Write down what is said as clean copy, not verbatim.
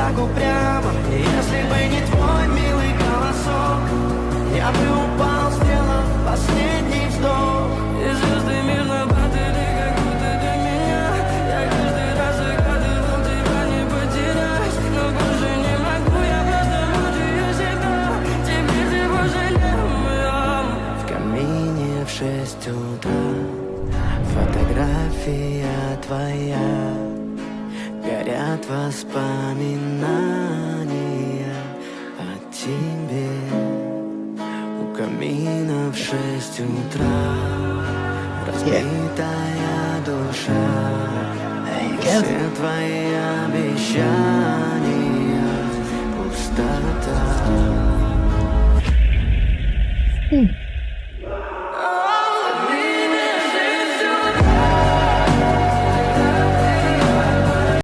так упрямо. И если бы не твой милый голосок, я бы упал, сделав последний вздох. И звезды мирно падали, как будто для меня. Я каждый раз загадывал тебя не потерять, но больше не могу, я просто мучаю себя. Теперь ты пожалел меня. В камине в 6 утра фотография твоя, горят воспоминания о тебе. У камина в 6 утра разбитая душа, все твои обещания пустота.